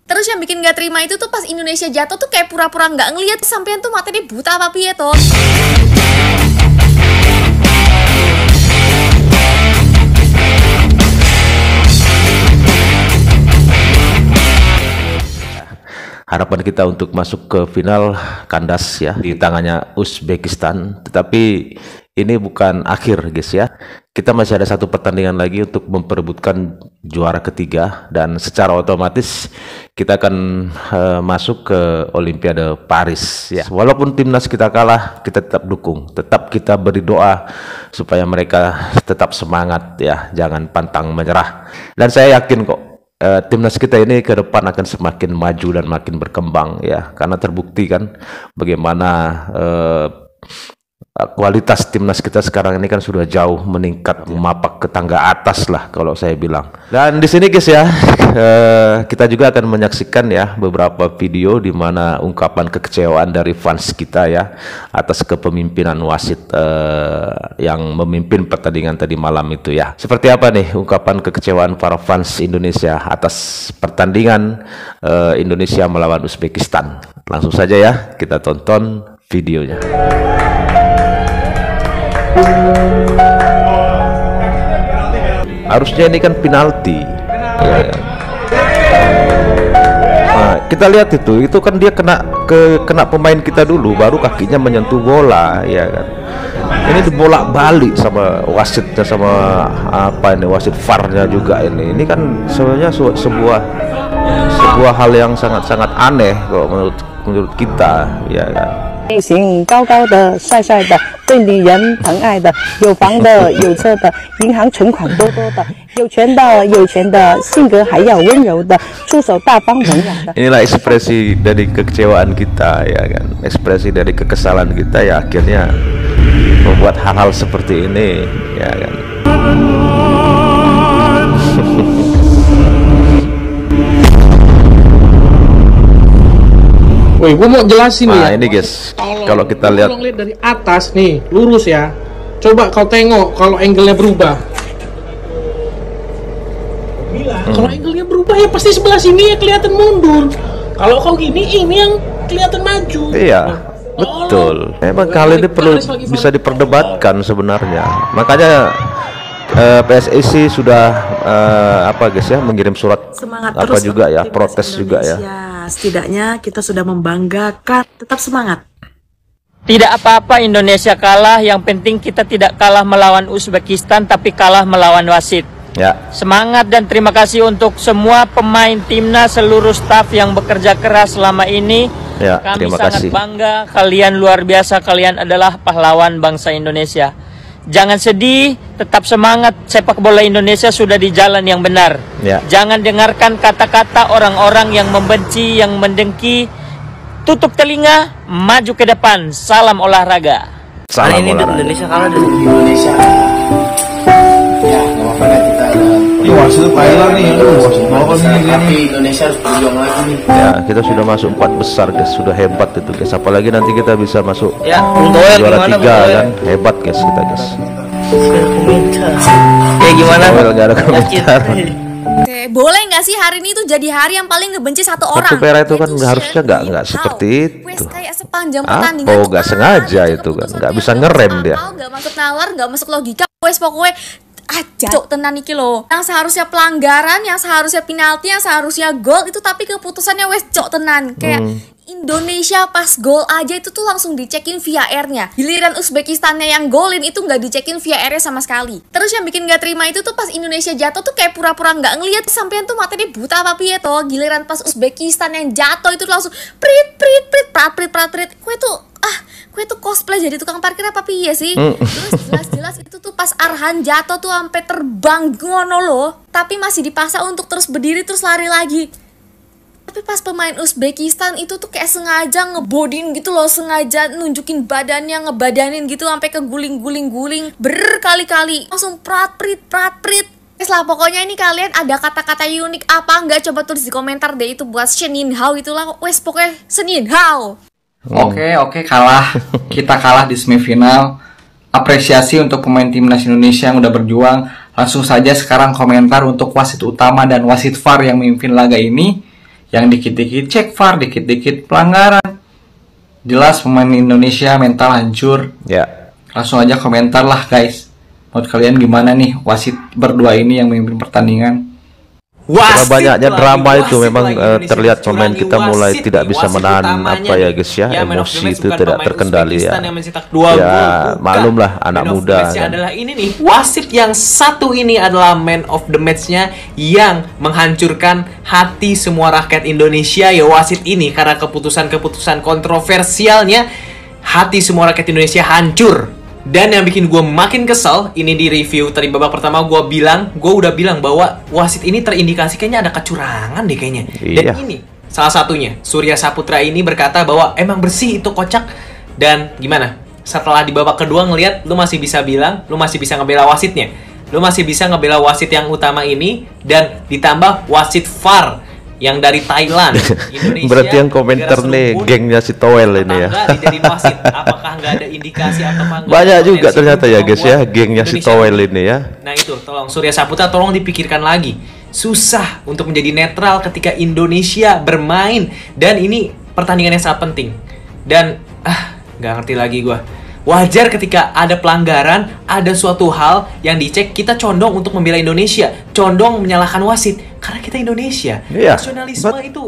Terus yang bikin gak terima itu tuh pas Indonesia jatuh tuh kayak pura-pura nggak ngeliat, sampean tuh matanya buta apa piye toh. Harapan kita untuk masuk ke final kandas ya di tangannya Uzbekistan, tetapi ini bukan akhir guys ya. Kita masih ada satu pertandingan lagi untuk memperebutkan juara ketiga, dan secara otomatis kita akan masuk ke Olimpiade Paris ya. Walaupun timnas kita kalah, kita tetap dukung, tetap kita beri doa supaya mereka tetap semangat ya, jangan pantang menyerah. Dan saya yakin kok timnas kita ini ke depan akan semakin maju dan makin berkembang ya, karena terbukti kan bagaimana kualitas timnas kita sekarang ini kan sudah jauh meningkat, memapak ke tangga atas lah kalau saya bilang. Dan di sini guys ya, kita juga akan menyaksikan ya beberapa video di mana ungkapan kekecewaan dari fans kita ya atas kepemimpinan wasit yang memimpin pertandingan tadi malam itu ya. Seperti apa nih ungkapan kekecewaan para fans Indonesia atas pertandingan Indonesia melawan Uzbekistan? Langsung saja ya kita tonton videonya. Harusnya ini kan penalti ya. Nah, kita lihat itu kan dia kena pemain kita dulu, baru kakinya menyentuh bola ya kan. Ini dibolak balik sama wasitnya, sama apa ini, wasit VAR-nya juga ini kan sebenarnya sebuah hal yang sangat aneh kalau menurut kita ya kan. 型高高的、帅帅的、被女人疼爱的、有房的、有车的、银行存款多多的、有权的、性格还要温柔的、出手大方冷雅的。 Inilah ekspresi dari kekecewaan kita ya kan, ekspresi dari kekesalan kita ya akhirnya membuat hal-hal seperti ini ya kan. Woi, gue mau jelasin nah, ya. Ini guys, kalau kita lihat dari atas nih, lurus ya. Coba kau tengok kalau angle-nya berubah. Kalau angle-nya berubah ya pasti sebelah sini ya kelihatan mundur. Kalau kau gini, ini yang kelihatan maju. Iya, betul. Memang kali ini perlu bisa diperdebatkan sebenarnya. Makanya PSSI sudah apa guys ya, mengirim surat semangat apa terus juga ya, protes juga ya. Setidaknya kita sudah membanggakan, tetap semangat. Tidak apa-apa Indonesia kalah, yang penting kita tidak kalah melawan Uzbekistan tapi kalah melawan wasit. Ya. Semangat dan terima kasih untuk semua pemain timnas, seluruh staf yang bekerja keras selama ini. Ya, Kami terima sangat kasih. bangga, kalian luar biasa, kalian adalah pahlawan bangsa Indonesia. Jangan sedih, tetap semangat, sepak bola Indonesia sudah di jalan yang benar. Ya. Jangan dengarkan kata-kata orang-orang yang membenci, yang mendengki. Tutup telinga, maju ke depan. Salam olahraga. Salam olahraga. Indonesia kalah dari Indonesia. Ya, nggak apa-apa lah, kita ada. Ini wasit Thailand nih, tapi Indonesia harus berjuang lagi nih. Ya, kita sudah masuk 4 besar guys, sudah hebat itu guys. Apalagi nanti kita bisa masuk Ya, juara 3 kan, hebat guys kita guys. Ya gimana? Nggak ada komentar. Oke, boleh nggak sih hari ini tuh jadi hari yang paling ngebenci satu orang? Kartu merah itu kan Yaitu harusnya Shane nggak seperti Howe. Wes itu. kayak sepanjang pertandingan Oh, tuh nggak sengaja ada itu kan, keputusan nggak yang bisa nggak ngerem masuk dia. akal, nggak masuk nalar, nggak masuk logika. Wes pokoknya aja cok tenan iki loh. Yang seharusnya pelanggaran, yang seharusnya penalti, yang seharusnya gol itu, tapi keputusannya wes cok tenan. Kayak Indonesia pas gol aja itu tuh langsung dicekin VAR-nya. Giliran Uzbekistannya yang golin itu nggak dicekin VAR-nya sama sekali. Terus yang bikin nggak terima itu tuh pas Indonesia jatuh tuh kayak pura-pura nggak ngeliat, sampean tuh matanya buta apa piye toh. Giliran pas Uzbekistan yang jatuh itu langsung prit kue tuh cosplay jadi tukang parkir apa piye sih? Terus jelas-jelas itu tuh pas Arhan jatuh tuh sampai terbang ngono loh, tapi masih dipaksa untuk terus berdiri terus lari lagi. Tapi pas pemain Uzbekistan itu tuh kayak sengaja ngebodin gitu loh, sengaja nunjukin badannya, ngebadanin gitu sampai ke guling-guling berkali-kali. Langsung prat-prit. Wes lah, pokoknya ini kalian ada kata-kata unik apa enggak, coba tulis di komentar deh, itu buat Shen Hao itulah. Wes pokoknya Shen Hao. Oke, kalah. Kita kalah di semifinal. Apresiasi untuk pemain timnas Indonesia yang udah berjuang. Langsung saja sekarang komentar untuk wasit utama dan wasit VAR yang memimpin laga ini. yang dikit-dikit cek VAR, dikit-dikit pelanggaran. Jelas pemain Indonesia mental hancur. Ya. Langsung aja komentar lah guys. Menurut kalian gimana nih wasit berdua ini yang memimpin pertandingan? Karena banyaknya drama itu memang terlihat pemain kita mulai tidak bisa menahan guys ya, emosi itu tidak terkendali ya. Ya maklumlah anak muda kan. Adalah ini nih, wasit yang satu ini adalah man of the match-nya yang menghancurkan hati semua rakyat Indonesia ya, wasit ini karena keputusan-keputusan kontroversialnya hati semua rakyat Indonesia hancur. Dan yang bikin gue makin kesel, ini di review tadi babak pertama gue udah bilang bahwa wasit ini terindikasi kayaknya ada kecurangan deh kayaknya. Iya. Dan ini salah satunya, Surya Saputra ini berkata bahwa emang bersih itu kocak. Dan gimana? Setelah di babak kedua ngelihat, lu masih bisa bilang, lu masih bisa ngebela wasitnya. Lu masih bisa ngebela wasit yang utama ini, dan ditambah wasit VAR yang dari Thailand. Indonesia, berarti yang komentar nih gengnya si Toel ini ya. Apakah nggak ada indikasi atau banyak juga ternyata ya guys ya, gengnya si Toel ini ya. Nah itu, tolong Surya Saputra tolong dipikirkan lagi. Susah untuk menjadi netral ketika Indonesia bermain, dan ini pertandingan yang sangat penting. Dan nggak ngerti lagi gue. Wajar ketika ada pelanggaran, ada suatu hal yang dicek, kita condong untuk membela Indonesia, condong menyalahkan wasit karena kita Indonesia. Iya, nasionalisme betul. itu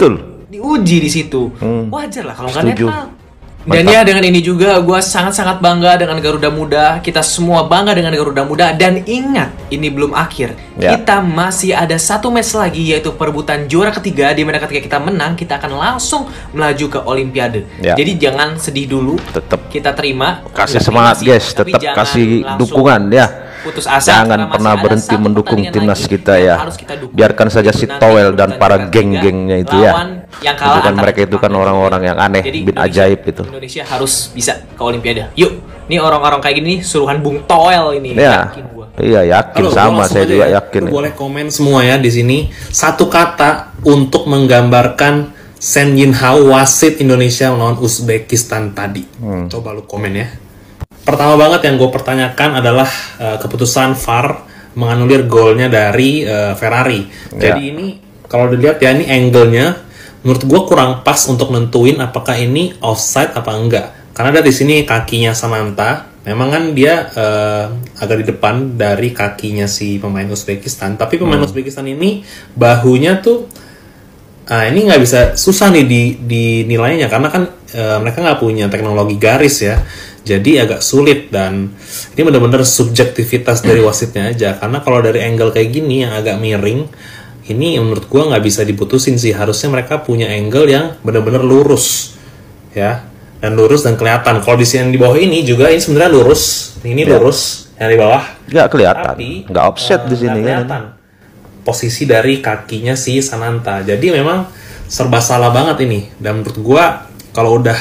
diuji di situ. Wajar lah kalau nggak netral. Mantap. Dan ya dengan ini juga gue sangat-sangat bangga dengan Garuda Muda. Kita semua bangga dengan Garuda Muda. Dan ingat, ini belum akhir. Ya. Kita masih ada satu match lagi, yaitu perebutan juara ketiga. Dimana ketika kita menang, kita akan langsung melaju ke Olimpiade. Ya. Jadi jangan sedih dulu. Tetap Kita terima. kasih semangat guys, tetap kasih dukungan ya. Putus asa, jangan pernah berhenti mendukung timnas kita ya. Biarkan saja si Toel dan para geng-gengnya itu ya. Itu kan mereka itu kan orang-orang yang aneh, bin ajaib itu. Indonesia harus bisa ke Olimpiade. Yuk, nih orang-orang kayak gini suruhan Bung Toel ini. Ya. Yakin gua. Iya yakin. Halo, sama saya juga ya. yakin. Lu boleh komen semua ya di sini. Satu kata untuk menggambarkan Shen Yinhao wasit Indonesia melawan Uzbekistan tadi. Coba lu komen ya. Pertama banget yang gue pertanyakan adalah keputusan VAR menganulir golnya dari Ferrari. Jadi ini kalau dilihat ya, ini angle-nya menurut gue kurang pas untuk nentuin apakah ini offside apa enggak. Karena dari sini kakinya Sananta, memang kan dia agak di depan dari kakinya si pemain Uzbekistan. Tapi pemain Uzbekistan ini bahunya tuh ini nggak bisa, susah nih dinilainya karena kan mereka nggak punya teknologi garis ya. Jadi agak sulit, dan ini benar-benar subjektivitas dari wasitnya aja. Karena kalau dari angle kayak gini yang agak miring, ini menurut gua nggak bisa diputusin sih. Harusnya mereka punya angle yang benar-benar lurus, ya, dan lurus dan kelihatan. Kalau di sini di bawah ini juga ini sebenarnya lurus, ini lurus yang di bawah. Nggak kelihatan, tapi nggak offset di sini kan. Posisi dari kakinya si Sananta. Jadi memang serba salah banget ini. Dan menurut gua kalau udah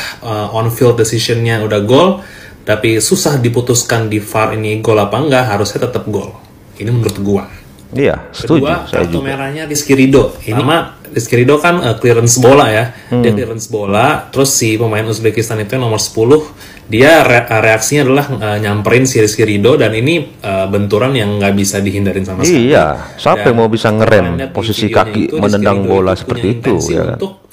on field decisionnya udah gol, tapi susah diputuskan di VAR ini gol apa enggak, harusnya tetap gol. Ini menurut gua. Iya, setuju. Kedua, saya kartu juga. merahnya Rizky Ridho. Ini mah Rizky Ridho kan clearance bola ya. Dia clearance bola, terus si pemain Uzbekistan itu yang nomor 10, dia reaksinya adalah nyamperin si Rizky Ridho, dan ini benturan yang nggak bisa dihindarin sama sekali. Iya, siapa yang mau bisa ngerem posisi kaki menendang bola seperti itu ya. Untuk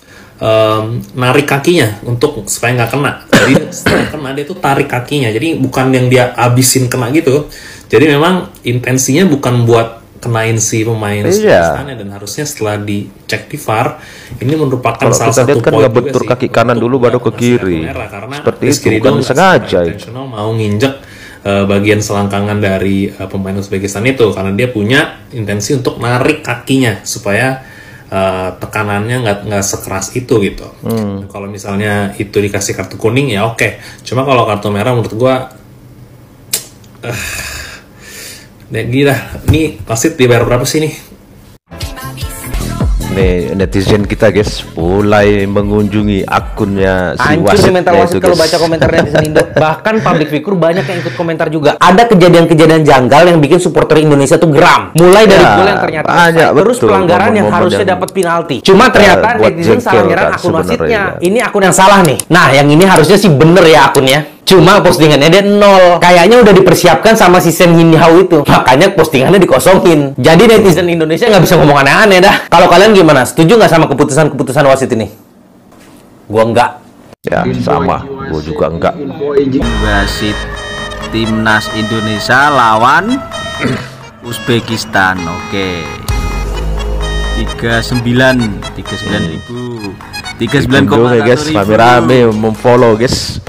narik kakinya untuk supaya nggak kena. Jadi setelah kena dia tuh tarik kakinya. Jadi bukan yang dia abisin kena gitu. Jadi memang intensinya bukan buat kenain si pemain Uzbekistan, dan harusnya setelah dicek di VAR ini merupakan kalau salah kita satu lihat kan poin nggak bentur kaki kanan dulu baru ke kiri. Seperti itu, bukan sengaja. Mau nginjek bagian selangkangan dari pemain Uzbekistan itu karena dia punya intensi untuk narik kakinya supaya tekanannya nggak sekeras itu gitu. Kalau misalnya itu dikasih kartu kuning ya oke. Cuma kalau kartu merah menurut gua gila, ini wasit dibayar berapa sih nih? Nih netizen kita guys mulai mengunjungi akunnya si hancur wasit mental wasit kalau baca komentar netizen Indo. Bahkan public figure banyak yang ikut komentar juga. Ada kejadian-kejadian janggal yang bikin supporter Indonesia tuh geram. Mulai dari gol yang ternyata offside, terus pelanggaran yang harusnya dapat penalti. Cuma ternyata netizen salah nyerang akun wasitnya. Ini akun yang salah nih. Nah, yang ini harusnya sih bener ya akunnya. Cuma postingannya dia 0. Kayaknya udah dipersiapkan sama si Shen Yinhao itu. Makanya postingannya dikosongin. Jadi netizen Indonesia nggak bisa ngomong aneh-aneh dah. Kalau kalian gimana? Setuju nggak sama keputusan wasit ini? Gua enggak. Ya, sama. Gua juga enggak. Wasit timnas Indonesia lawan Uzbekistan. Oke. 39.000. 39,1 guys, rame-rame memfollow guys.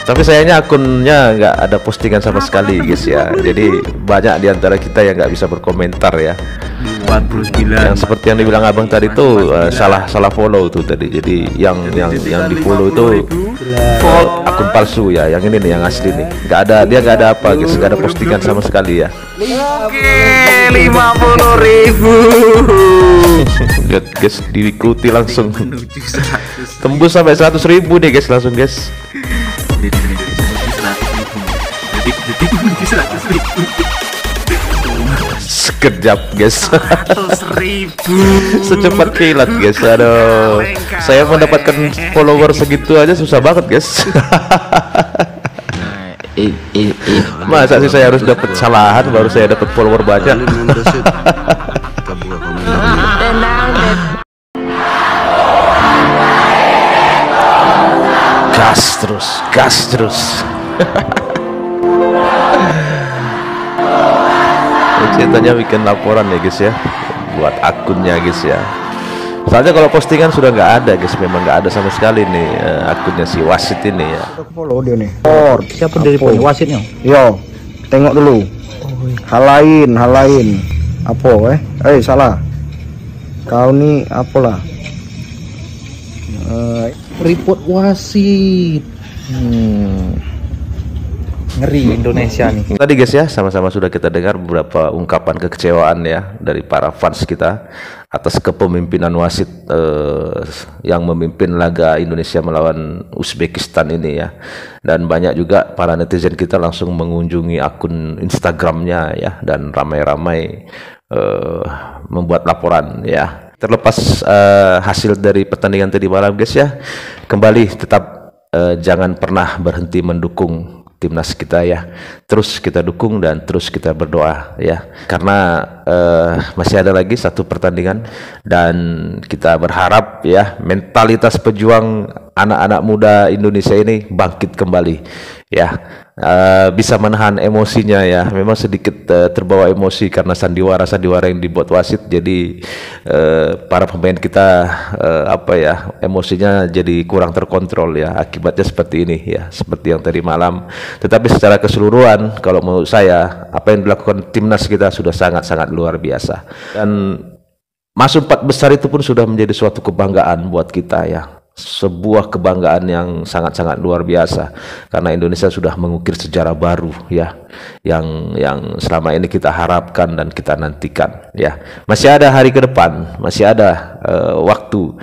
Tapi sayangnya akunnya nggak ada postingan sama sekali guys ya. Jadi banyak diantara kita yang nggak bisa berkomentar ya. 49. Yang seperti yang dibilang abang tadi tuh salah follow tuh tadi. Jadi yang di follow itu akun palsu ya. Yang ini nih yang asli nih. Dia nggak ada apa guys, nggak ada postingan sama sekali ya. Oke, 50.000. Lihat guys, diikuti langsung. Tembus sampai 100.000 nih guys langsung guys. Sekejap guys. 100.000. Secepat kilat guys. Aduh, saya mendapatkan follower segitu aja susah banget guys. Masa sih saya harus dapat kesalahan baru saya dapat follower banyak. gas terus. Ceritanya bikin laporan ya guys ya, buat akunnya guys ya. Soalnya kalau postingan sudah nggak ada guys, memang nggak ada sama sekali nih akunnya si wasit ini ya. Follow dia nih. Siapa dari wasitnya? Yo, tengok dulu. Hal lain. Apa salah. Kau nih apalah? Report wasit. Ngeri Indonesia nih. Tadi guys ya, sama-sama sudah kita dengar beberapa ungkapan kekecewaan ya dari para fans kita atas kepemimpinan wasit yang memimpin laga Indonesia melawan Uzbekistan ini ya. Dan banyak juga para netizen kita langsung mengunjungi akun Instagramnya ya, dan ramai-ramai membuat laporan ya. Terlepas hasil dari pertandingan tadi malam guys ya, kembali tetap jangan pernah berhenti mendukung timnas kita ya. Terus kita dukung dan terus kita berdoa ya, karena masih ada lagi satu pertandingan dan kita berharap ya mentalitas pejuang anak-anak muda Indonesia ini bangkit kembali ya, bisa menahan emosinya ya. Memang sedikit terbawa emosi karena sandiwara yang dibuat wasit, jadi para pemain kita emosinya jadi kurang terkontrol ya, akibatnya seperti ini ya, seperti yang tadi malam. Tetapi secara keseluruhan kalau menurut saya apa yang dilakukan timnas kita sudah sangat-sangat luar biasa, dan masuk 4 besar itu pun sudah menjadi suatu kebanggaan buat kita ya. Sebuah kebanggaan yang sangat-sangat luar biasa, karena Indonesia sudah mengukir sejarah baru ya, yang selama ini kita harapkan dan kita nantikan ya. Masih ada hari ke depan, masih ada waktu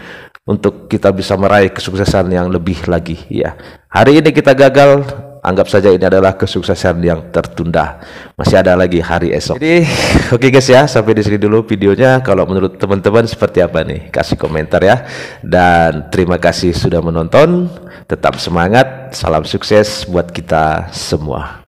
untuk kita bisa meraih kesuksesan yang lebih lagi ya. Hari ini kita gagal, anggap saja ini adalah kesuksesan yang tertunda. Masih ada lagi hari esok. Jadi oke guys ya, sampai di sini dulu videonya. Kalau menurut teman-teman seperti apa nih? Kasih komentar ya. Dan terima kasih sudah menonton. Tetap semangat. Salam sukses buat kita semua.